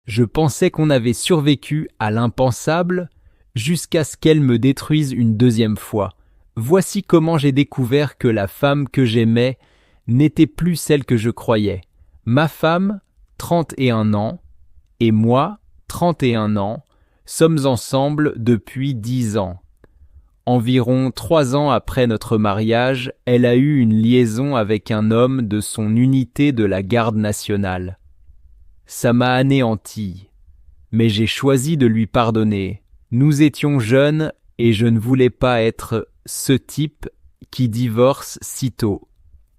Je pensais qu'on avait survécu à l'impensable jusqu'à ce qu'elle me détruise une deuxième fois. Voici comment j'ai découvert que la femme que j'aimais n'était plus celle que je croyais. Ma femme, 31 ans, et moi, 31 ans, sommes ensemble depuis 10 ans. Environ 3 ans après notre mariage, elle a eu une liaison avec un homme de son unité de la garde nationale. Ça m'a anéanti, mais j'ai choisi de lui pardonner. Nous étions jeunes et je ne voulais pas être ce type qui divorce si tôt.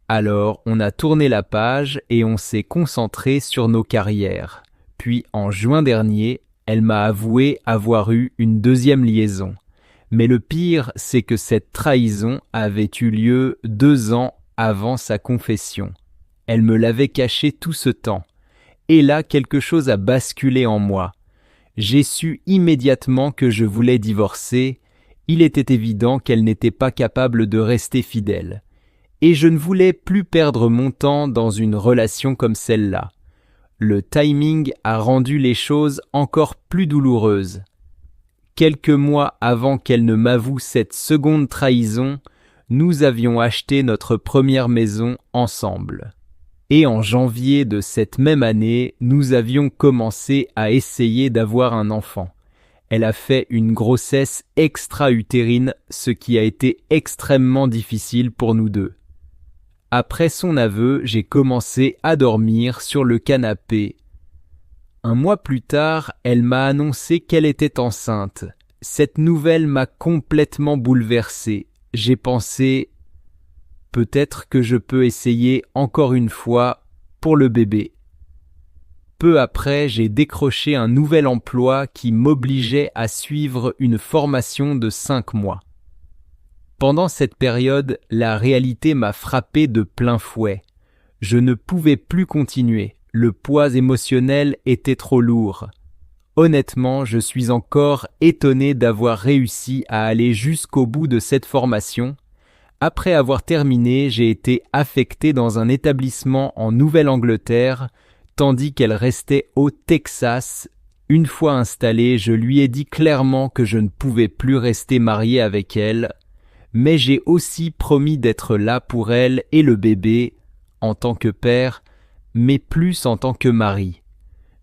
Alors on a tourné la page et on s'est concentré sur nos carrières. Puis en juin dernier, elle m'a avoué avoir eu une deuxième liaison. Mais le pire, c'est que cette trahison avait eu lieu 2 ans avant sa confession. Elle me l'avait caché tout ce temps. Et là, quelque chose a basculé en moi. J'ai su immédiatement que je voulais divorcer. Il était évident qu'elle n'était pas capable de rester fidèle. Et je ne voulais plus perdre mon temps dans une relation comme celle-là. Le timing a rendu les choses encore plus douloureuses. Quelques mois avant qu'elle ne m'avoue cette seconde trahison, nous avions acheté notre première maison ensemble. Et en janvier de cette même année, nous avions commencé à essayer d'avoir un enfant. Elle a fait une grossesse extra-utérine, ce qui a été extrêmement difficile pour nous deux. Après son aveu, j'ai commencé à dormir sur le canapé. Un mois plus tard, elle m'a annoncé qu'elle était enceinte. Cette nouvelle m'a complètement bouleversé. J'ai pensé, peut-être que je peux essayer encore une fois pour le bébé. Peu après, j'ai décroché un nouvel emploi qui m'obligeait à suivre une formation de 5 mois. Pendant cette période, la réalité m'a frappé de plein fouet. Je ne pouvais plus continuer. Le poids émotionnel était trop lourd. Honnêtement, je suis encore étonné d'avoir réussi à aller jusqu'au bout de cette formation. Après avoir terminé, j'ai été affecté dans un établissement en Nouvelle-Angleterre, tandis qu'elle restait au Texas. Une fois installée, je lui ai dit clairement que je ne pouvais plus rester marié avec elle, mais j'ai aussi promis d'être là pour elle et le bébé, en tant que père, mais plus en tant que mari.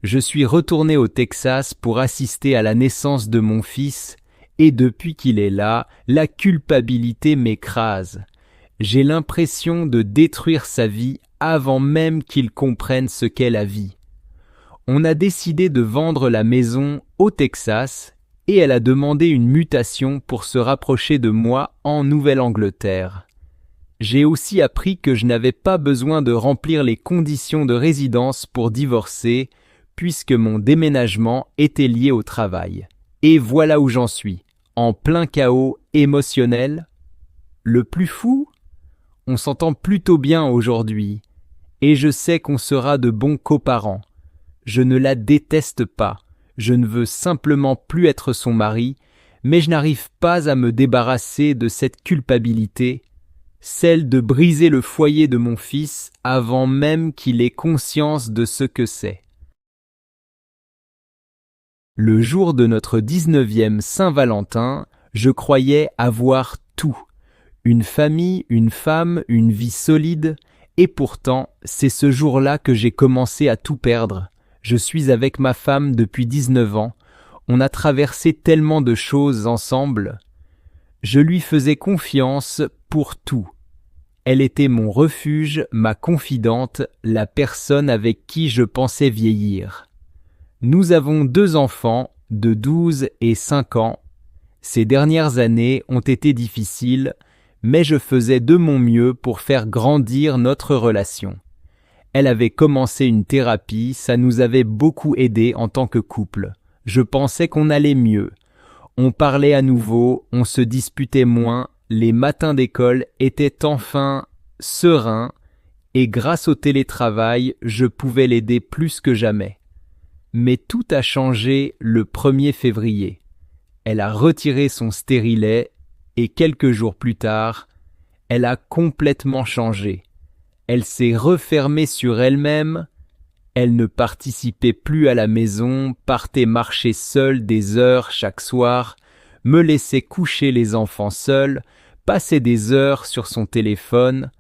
Je suis retourné au Texas pour assister à la naissance de mon fils, et depuis qu'il est là, la culpabilité m'écrase. J'ai l'impression de détruire sa vie avant même qu'il comprenne ce qu'est la vie. On a décidé de vendre la maison au Texas, et elle a demandé une mutation pour se rapprocher de moi en Nouvelle-Angleterre. J'ai aussi appris que je n'avais pas besoin de remplir les conditions de résidence pour divorcer, puisque mon déménagement était lié au travail. Et voilà où j'en suis, en plein chaos émotionnel. Le plus fou, on s'entend plutôt bien aujourd'hui, et je sais qu'on sera de bons coparents. Je ne la déteste pas, je ne veux simplement plus être son mari, mais je n'arrive pas à me débarrasser de cette culpabilité, celle de briser le foyer de mon fils avant même qu'il ait conscience de ce que c'est. Le jour de notre 19e Saint-Valentin, je croyais avoir tout. Une famille, une femme, une vie solide, et pourtant, c'est ce jour-là que j'ai commencé à tout perdre. Je suis avec ma femme depuis 19 ans. On a traversé tellement de choses ensemble. Je lui faisais confiance pour tout. Elle était mon refuge, ma confidente, la personne avec qui je pensais vieillir. Nous avons 2 enfants de 12 et 5 ans. Ces dernières années ont été difficiles, mais je faisais de mon mieux pour faire grandir notre relation. Elle avait commencé une thérapie, ça nous avait beaucoup aidés en tant que couple. Je pensais qu'on allait mieux. On parlait à nouveau, on se disputait moins, les matins d'école étaient enfin sereins, et grâce au télétravail, je pouvais l'aider plus que jamais. Mais tout a changé le 1er février. Elle a retiré son stérilet et quelques jours plus tard, elle a complètement changé. Elle s'est refermée sur elle-même Elle ne participait plus à la maison, partait marcher seule des heures chaque soir, me laissait coucher les enfants seuls, passait des heures sur son téléphone.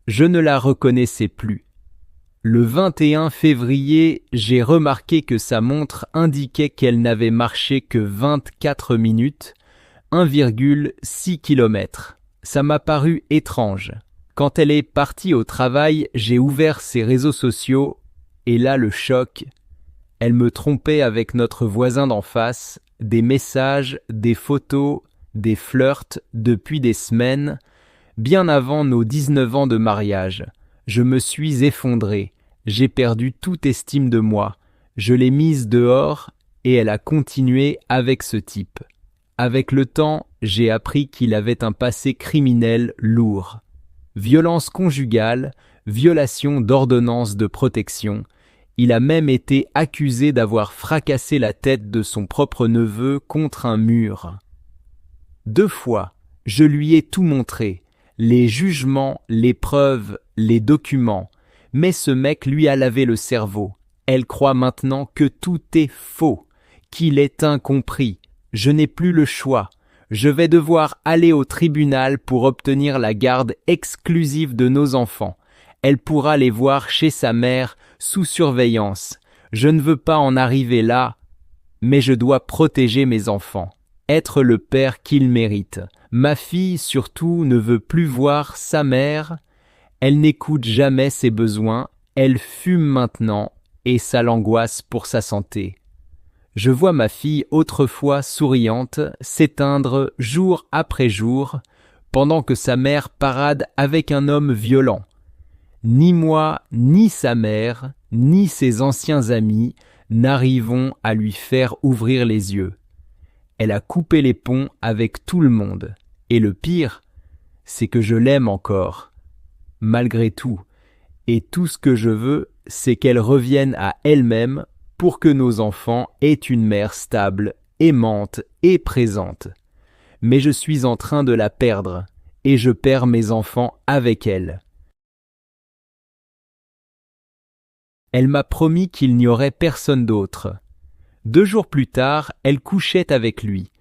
Je ne la reconnaissais plus. Le 21 février, j'ai remarqué que sa montre indiquait qu'elle n'avait marché que 24 minutes, 1,6 km. Ça m'a paru étrange. Quand elle est partie au travail, j'ai ouvert ses réseaux sociaux, et là le choc. Elle me trompait avec notre voisin d'en face, des messages, des photos, des flirts depuis des semaines, bien avant nos 19 ans de mariage. Je me suis effondré, j'ai perdu toute estime de moi, je l'ai mise dehors et elle a continué avec ce type. Avec le temps, j'ai appris qu'il avait un passé criminel lourd. Violence conjugale, violation d'ordonnances de protection. Il a même été accusé d'avoir fracassé la tête de son propre neveu contre un mur. 2 fois, je lui ai tout montré, les jugements, les preuves, les documents, mais ce mec lui a lavé le cerveau. Elle croit maintenant que tout est faux, qu'il est incompris. Je n'ai plus le choix. Je vais devoir aller au tribunal pour obtenir la garde exclusive de nos enfants. Elle pourra les voir chez sa mère, sous surveillance. Je ne veux pas en arriver là, mais je dois protéger mes enfants, être le père qu'ils méritent. Ma fille, surtout, ne veut plus voir sa mère. Elle n'écoute jamais ses besoins. Elle fume maintenant, et ça l'angoisse pour sa santé. Je vois ma fille autrefois souriante s'éteindre jour après jour, pendant que sa mère parade avec un homme violent. Ni moi, ni sa mère, ni ses anciens amis n'arrivons à lui faire ouvrir les yeux. Elle a coupé les ponts avec tout le monde. Et le pire, c'est que je l'aime encore, malgré tout. Et tout ce que je veux, c'est qu'elle revienne à elle-même pour que nos enfants aient une mère stable, aimante et présente. Mais je suis en train de la perdre, et je perds mes enfants avec elle. Elle m'a promis qu'il n'y aurait personne d'autre. 2 jours plus tard, elle couchait avec lui.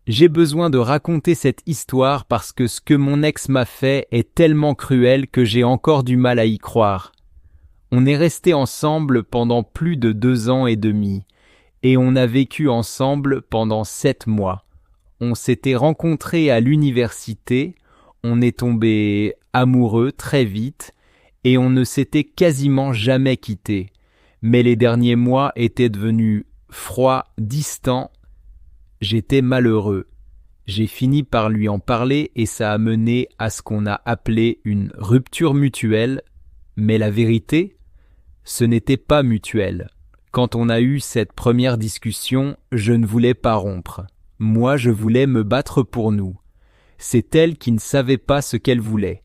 J'ai besoin de raconter cette histoire parce que ce que mon ex m'a fait est tellement cruel que j'ai encore du mal à y croire. On est restés ensemble pendant plus de 2 ans et demi, et on a vécu ensemble pendant 7 mois. On s'était rencontrés à l'université, on est tombés amoureux très vite, et on ne s'était quasiment jamais quittés. Mais les derniers mois étaient devenus froids, distants. J'étais malheureux. J'ai fini par lui en parler et ça a mené à ce qu'on a appelé une rupture mutuelle, mais la vérité, ce n'était pas mutuel. Quand on a eu cette première discussion, je ne voulais pas rompre. Moi, je voulais me battre pour nous. C'est elle qui ne savait pas ce qu'elle voulait.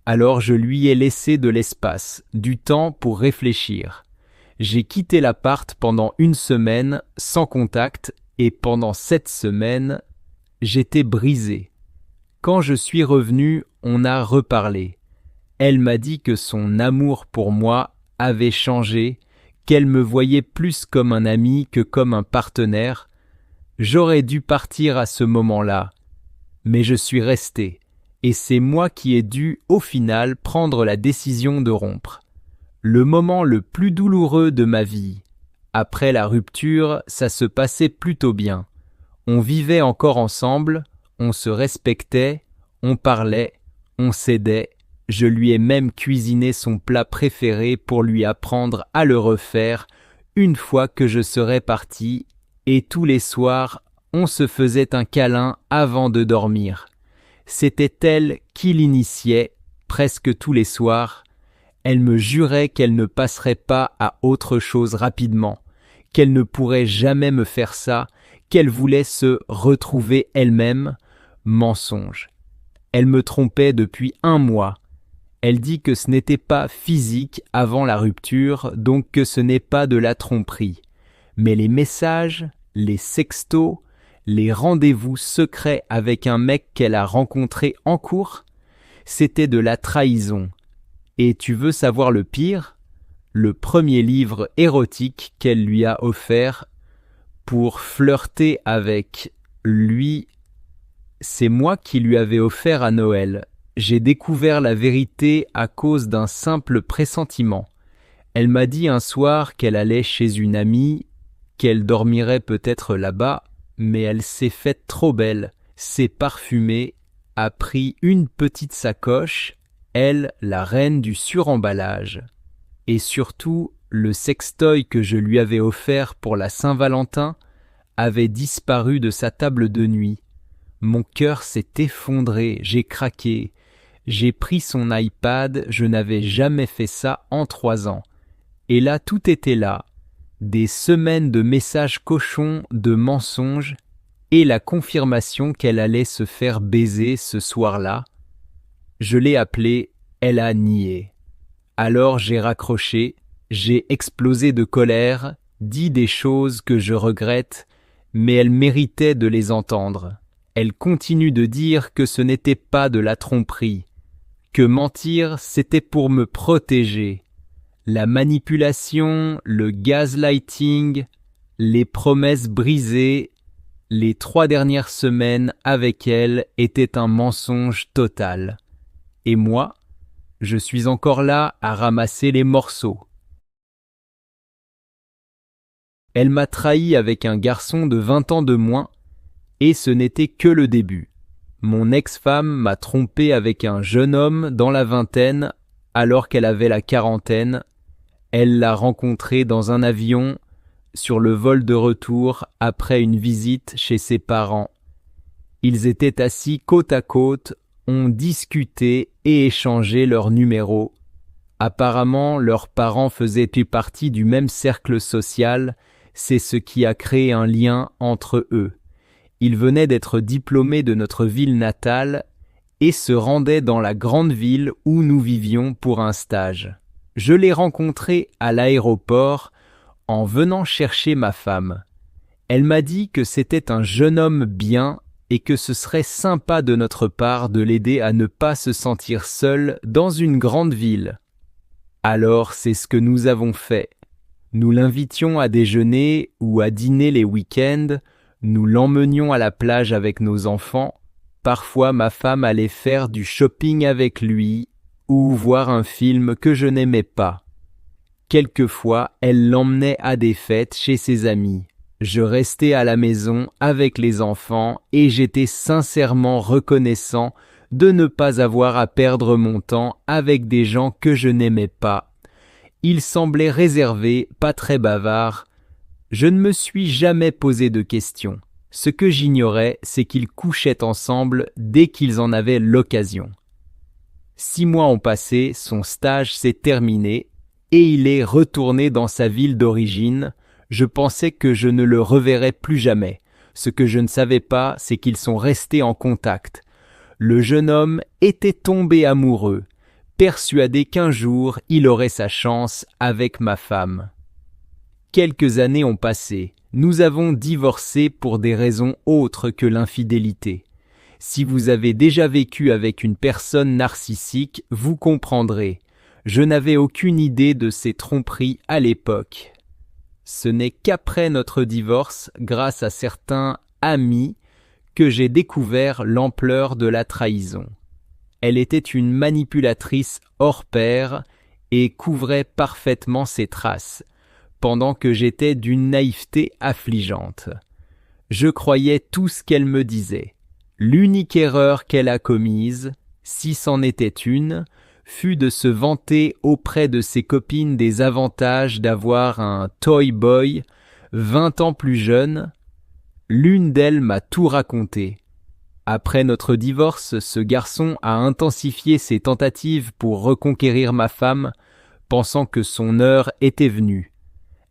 Alors je lui ai laissé de l'espace, du temps pour réfléchir. J'ai quitté l'appart pendant 1 semaine, sans contact, et pendant 7 semaines, j'étais brisé. Quand je suis revenu, on a reparlé. Elle m'a dit que son amour pour moi avait changé, qu'elle me voyait plus comme un ami que comme un partenaire. J'aurais dû partir à ce moment-là, mais je suis resté, et c'est moi qui ai dû, au final, prendre la décision de rompre. Le moment le plus douloureux de ma vie. Après la rupture, ça se passait plutôt bien. On vivait encore ensemble, on se respectait, on parlait, on s'aidait. Je lui ai même cuisiné son plat préféré pour lui apprendre à le refaire une fois que je serais parti, et tous les soirs, on se faisait un câlin avant de dormir. C'était elle qui l'initiait, presque tous les soirs. Elle me jurait qu'elle ne passerait pas à autre chose rapidement, qu'elle ne pourrait jamais me faire ça, qu'elle voulait se retrouver elle-même. Mensonge. Elle me trompait depuis 1 mois. Elle dit que ce n'était pas physique avant la rupture, donc que ce n'est pas de la tromperie. Mais les messages, les sextos, les rendez-vous secrets avec un mec qu'elle a rencontré en cours, c'était de la trahison. Et tu veux savoir le pire ? le premier livre érotique qu'elle lui a offert pour flirter avec lui. C'est moi qui lui avais offert à Noël. J'ai découvert la vérité à cause d'un simple pressentiment. Elle m'a dit un soir qu'elle allait chez une amie, qu'elle dormirait peut-être là-bas, mais elle s'est faite trop belle, s'est parfumée, a pris une petite sacoche, elle, la reine du suremballage. Et surtout, le sextoy que je lui avais offert pour la Saint-Valentin avait disparu de sa table de nuit. Mon cœur s'est effondré, j'ai craqué. J'ai pris son iPad, je n'avais jamais fait ça en 3 ans. Et là, tout était là. Des semaines de messages cochons, de mensonges, et la confirmation qu'elle allait se faire baiser ce soir-là. Je l'ai appelée, elle a nié. Alors j'ai raccroché, j'ai explosé de colère, dit des choses que je regrette, mais elle méritait de les entendre. Elle continue de dire que ce n'était pas de la tromperie, que mentir c'était pour me protéger. La manipulation, le gaslighting, les promesses brisées, les 3 dernières semaines avec elle étaient un mensonge total. Et moi, je suis encore là à ramasser les morceaux. Elle m'a trahi avec un garçon de 20 ans de moins, et ce n'était que le début. Mon ex-femme m'a trompé avec un jeune homme dans la vingtaine, alors qu'elle avait la quarantaine. Elle l'a rencontré dans un avion, sur le vol de retour, après une visite chez ses parents. Ils étaient assis côte à côte, ont discuté et échangé leurs numéros. Apparemment, leurs parents faisaient partie du même cercle social, c'est ce qui a créé un lien entre eux. Ils venaient d'être diplômés de notre ville natale et se rendaient dans la grande ville où nous vivions pour un stage. Je l'ai rencontré à l'aéroport en venant chercher ma femme. Elle m'a dit que c'était un jeune homme bien et que ce serait sympa de notre part de l'aider à ne pas se sentir seul dans une grande ville. Alors c'est ce que nous avons fait. Nous l'invitions à déjeuner ou à dîner les week-ends, nous l'emmenions à la plage avec nos enfants, parfois ma femme allait faire du shopping avec lui ou voir un film que je n'aimais pas. Quelquefois, elle l'emmenait à des fêtes chez ses amis. Je restais à la maison avec les enfants et j'étais sincèrement reconnaissant de ne pas avoir à perdre mon temps avec des gens que je n'aimais pas. Il semblait réservé, pas très bavard. Je ne me suis jamais posé de questions. Ce que j'ignorais, c'est qu'ils couchaient ensemble dès qu'ils en avaient l'occasion. 6 mois ont passé, son stage s'est terminé et il est retourné dans sa ville d'origine. Je pensais que je ne le reverrais plus jamais. Ce que je ne savais pas, c'est qu'ils sont restés en contact. Le jeune homme était tombé amoureux, persuadé qu'un jour il aurait sa chance avec ma femme. Quelques années ont passé. Nous avons divorcé pour des raisons autres que l'infidélité. Si vous avez déjà vécu avec une personne narcissique, vous comprendrez. Je n'avais aucune idée de ces tromperies à l'époque. Ce n'est qu'après notre divorce, grâce à certains amis, que j'ai découvert l'ampleur de la trahison. Elle était une manipulatrice hors pair et couvrait parfaitement ses traces, pendant que j'étais d'une naïveté affligeante. Je croyais tout ce qu'elle me disait. L'unique erreur qu'elle a commise, si c'en était une, fut de se vanter auprès de ses copines des avantages d'avoir un toy boy 20 ans plus jeune. L'une d'elles m'a tout raconté. Après notre divorce, ce garçon a intensifié ses tentatives pour reconquérir ma femme, pensant que son heure était venue.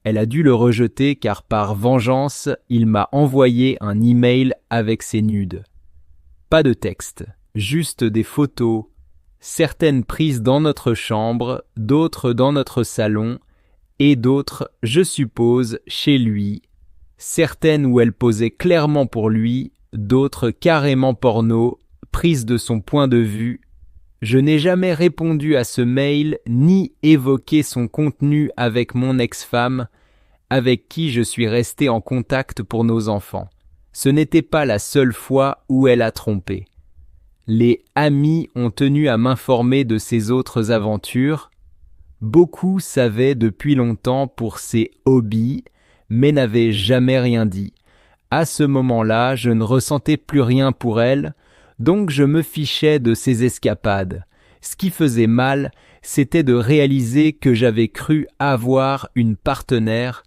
Elle a dû le rejeter car par vengeance, il m'a envoyé un email avec ses nudes. Pas de texte, juste des photos, certaines prises dans notre chambre, d'autres dans notre salon, et d'autres, je suppose, chez lui, certaines où elle posait clairement pour lui, d'autres carrément porno, prises de son point de vue. Je n'ai jamais répondu à ce mail ni évoqué son contenu avec mon ex-femme, avec qui je suis resté en contact pour nos enfants. Ce n'était pas la seule fois où elle a trompé. Les amis ont tenu à m'informer de ses autres aventures. Beaucoup savaient depuis longtemps pour ses hobbies, mais n'avaient jamais rien dit. À ce moment-là, je ne ressentais plus rien pour elle, donc je me fichais de ses escapades. Ce qui faisait mal, c'était de réaliser que j'avais cru avoir une partenaire,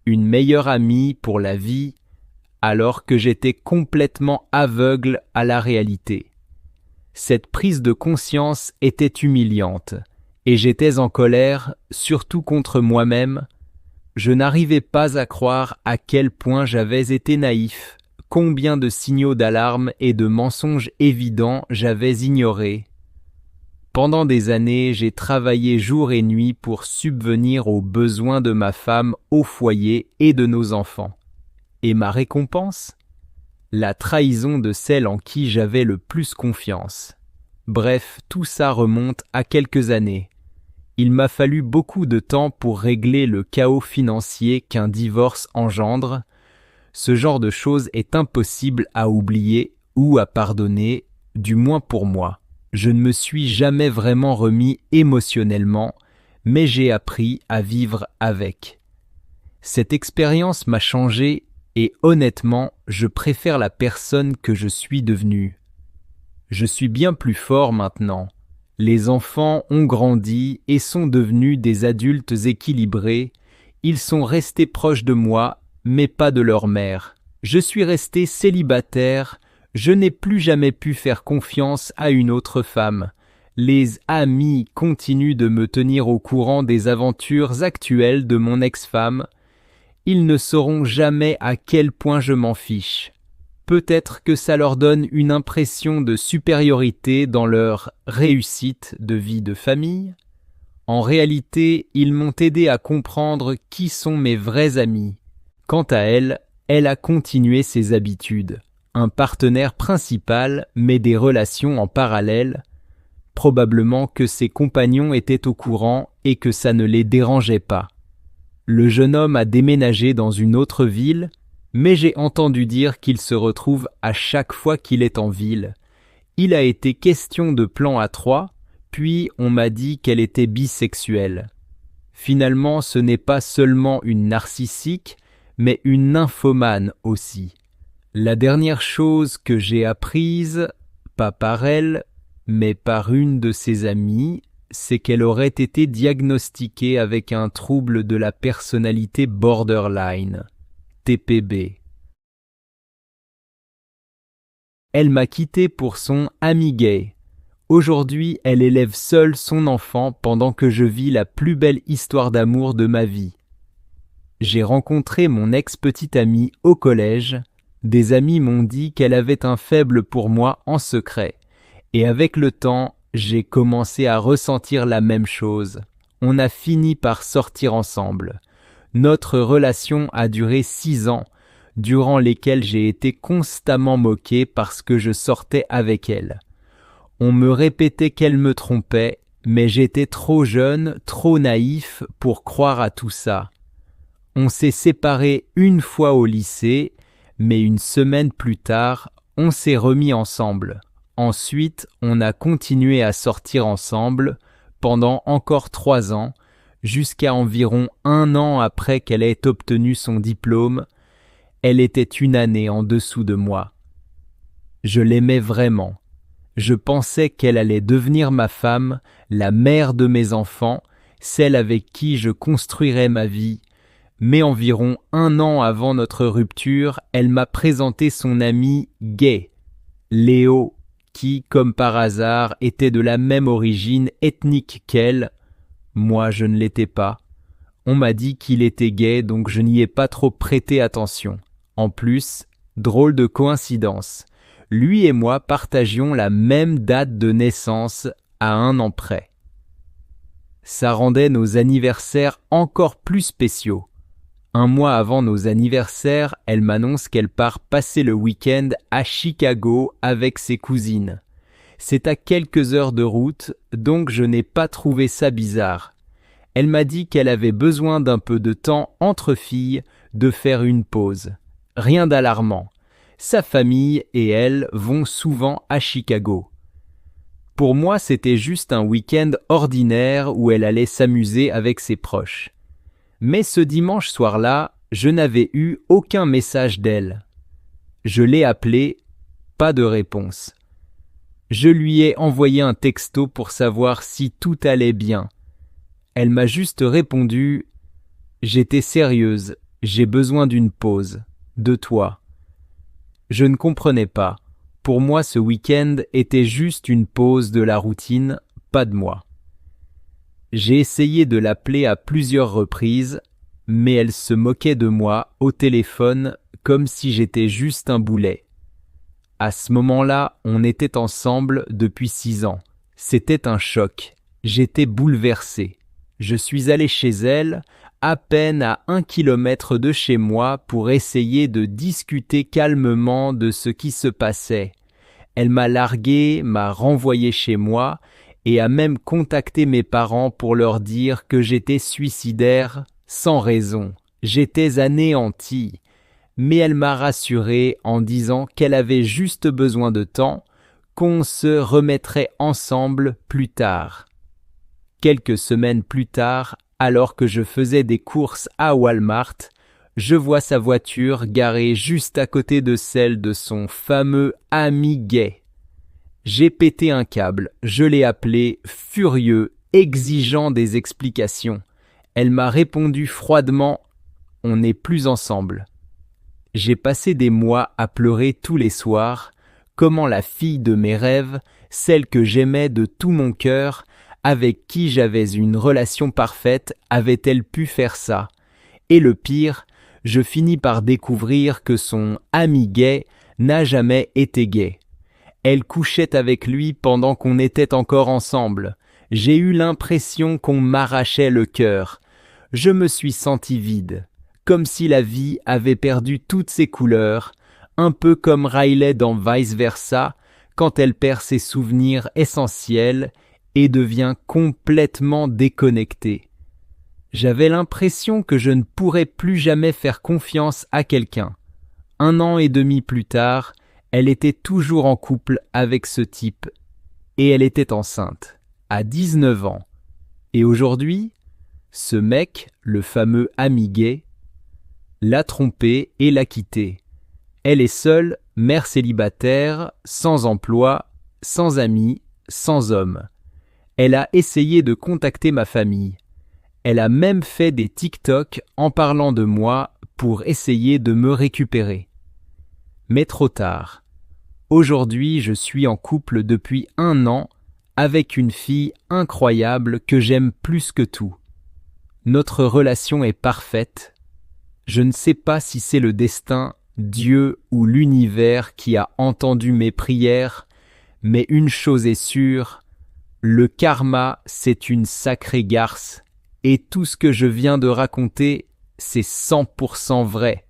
une meilleure amie pour la vie, alors que j'étais complètement aveugle à la réalité. Cette prise de conscience était humiliante, et j'étais en colère, surtout contre moi-même. Je n'arrivais pas à croire à quel point j'avais été naïf, combien de signaux d'alarme et de mensonges évidents j'avais ignorés. Pendant des années, j'ai travaillé jour et nuit pour subvenir aux besoins de ma femme au foyer et de nos enfants. Et ma récompense ? La trahison de celle en qui j'avais le plus confiance. Bref, tout ça remonte à quelques années. Il m'a fallu beaucoup de temps pour régler le chaos financier qu'un divorce engendre. Ce genre de chose est impossible à oublier ou à pardonner, du moins pour moi. Je ne me suis jamais vraiment remis émotionnellement, mais j'ai appris à vivre avec. Cette expérience m'a changé et honnêtement, je préfère la personne que je suis devenue. Je suis bien plus fort maintenant. Les enfants ont grandi et sont devenus des adultes équilibrés. Ils sont restés proches de moi, mais pas de leur mère. Je suis resté célibataire. Je n'ai plus jamais pu faire confiance à une autre femme. Les amis continuent de me tenir au courant des aventures actuelles de mon ex-femme. Ils ne sauront jamais à quel point je m'en fiche. Peut-être que ça leur donne une impression de supériorité dans leur réussite de vie de famille. En réalité, ils m'ont aidé à comprendre qui sont mes vrais amis. Quant à elle, elle a continué ses habitudes. Un partenaire principal, mais des relations en parallèle. Probablement que ses compagnons étaient au courant et que ça ne les dérangeait pas. Le jeune homme a déménagé dans une autre ville, mais j'ai entendu dire qu'il se retrouve à chaque fois qu'il est en ville. Il a été question de plan à trois, puis on m'a dit qu'elle était bisexuelle. Finalement, ce n'est pas seulement une narcissique, mais une nymphomane aussi. La dernière chose que j'ai apprise, pas par elle, mais par une de ses amies, c'est qu'elle aurait été diagnostiquée avec un trouble de la personnalité borderline, TPB. Elle m'a quitté pour son ami gay. Aujourd'hui, elle élève seule son enfant pendant que je vis la plus belle histoire d'amour de ma vie. J'ai rencontré mon ex-petite amie au collège. Des amis m'ont dit qu'elle avait un faible pour moi en secret. Et avec le temps, j'ai commencé à ressentir la même chose. On a fini par sortir ensemble. Notre relation a duré 6 ans, durant lesquels j'ai été constamment moqué parce que je sortais avec elle. On me répétait qu'elle me trompait, mais j'étais trop jeune, trop naïf pour croire à tout ça. On s'est séparés une fois au lycée, mais une semaine plus tard, on s'est remis ensemble. Ensuite, on a continué à sortir ensemble pendant encore 3 ans, jusqu'à environ 1 an après qu'elle ait obtenu son diplôme. Elle était 1 année en dessous de moi. Je l'aimais vraiment. Je pensais qu'elle allait devenir ma femme, la mère de mes enfants, celle avec qui je construirais ma vie. Mais environ 1 an avant notre rupture, elle m'a présenté son ami gay, Léo, qui, comme par hasard, était de la même origine ethnique qu'elle. Moi, je ne l'étais pas. On m'a dit qu'il était gay, donc je n'y ai pas trop prêté attention. En plus, drôle de coïncidence, lui et moi partagions la même date de naissance à 1 an près. Ça rendait nos anniversaires encore plus spéciaux. 1 mois avant nos anniversaires, elle m'annonce qu'elle part passer le week-end à Chicago avec ses cousines. C'est à quelques heures de route, donc je n'ai pas trouvé ça bizarre. Elle m'a dit qu'elle avait besoin d'un peu de temps entre filles, de faire une pause. Rien d'alarmant. Sa famille et elle vont souvent à Chicago. Pour moi, c'était juste un week-end ordinaire où elle allait s'amuser avec ses proches. Mais ce dimanche soir-là, je n'avais eu aucun message d'elle. Je l'ai appelée, pas de réponse. Je lui ai envoyé un texto pour savoir si tout allait bien. Elle m'a juste répondu « J'étais sérieuse, j'ai besoin d'une pause, de toi. » Je ne comprenais pas. Pour moi, ce week-end était juste une pause de la routine, pas de moi. J'ai essayé de l'appeler à plusieurs reprises, mais elle se moquait de moi au téléphone comme si j'étais juste un boulet. À ce moment-là, on était ensemble depuis 6 ans. C'était un choc. J'étais bouleversé. Je suis allé chez elle, à peine à 1 kilomètre de chez moi, pour essayer de discuter calmement de ce qui se passait. Elle m'a largué, m'a renvoyé chez moi et a même contacté mes parents pour leur dire que j'étais suicidaire sans raison. J'étais anéanti. Mais elle m'a rassuré en disant qu'elle avait juste besoin de temps, qu'on se remettrait ensemble plus tard. Quelques semaines plus tard, alors que je faisais des courses à Walmart, je vois sa voiture garée juste à côté de celle de son fameux ami gay. J'ai pété un câble, je l'ai appelé, furieux, exigeant des explications. Elle m'a répondu froidement « On n'est plus ensemble ». J'ai passé des mois à pleurer tous les soirs, comment la fille de mes rêves, celle que j'aimais de tout mon cœur, avec qui j'avais une relation parfaite, avait-elle pu faire ça? Et le pire, je finis par découvrir que son ami gay n'a jamais été gay. Elle couchait avec lui pendant qu'on était encore ensemble. J'ai eu l'impression qu'on m'arrachait le cœur. Je me suis senti vide. Comme si la vie avait perdu toutes ses couleurs, un peu comme Riley dans Vice Versa, quand elle perd ses souvenirs essentiels et devient complètement déconnectée. J'avais l'impression que je ne pourrais plus jamais faire confiance à quelqu'un. 1 an et demi plus tard, elle était toujours en couple avec ce type, et elle était enceinte, à 19 ans. Et aujourd'hui, ce mec, le fameux ami gay, l'a trompée et l'a quittée. Elle est seule, mère célibataire, sans emploi, sans amis, sans homme. Elle a essayé de contacter ma famille. Elle a même fait des TikTok en parlant de moi pour essayer de me récupérer. Mais trop tard. Aujourd'hui, je suis en couple depuis 1 an avec une fille incroyable que j'aime plus que tout. Notre relation est parfaite. Je ne sais pas si c'est le destin, Dieu ou l'univers qui a entendu mes prières, mais une chose est sûre, le karma, c'est une sacrée garce, et tout ce que je viens de raconter, c'est 100% vrai.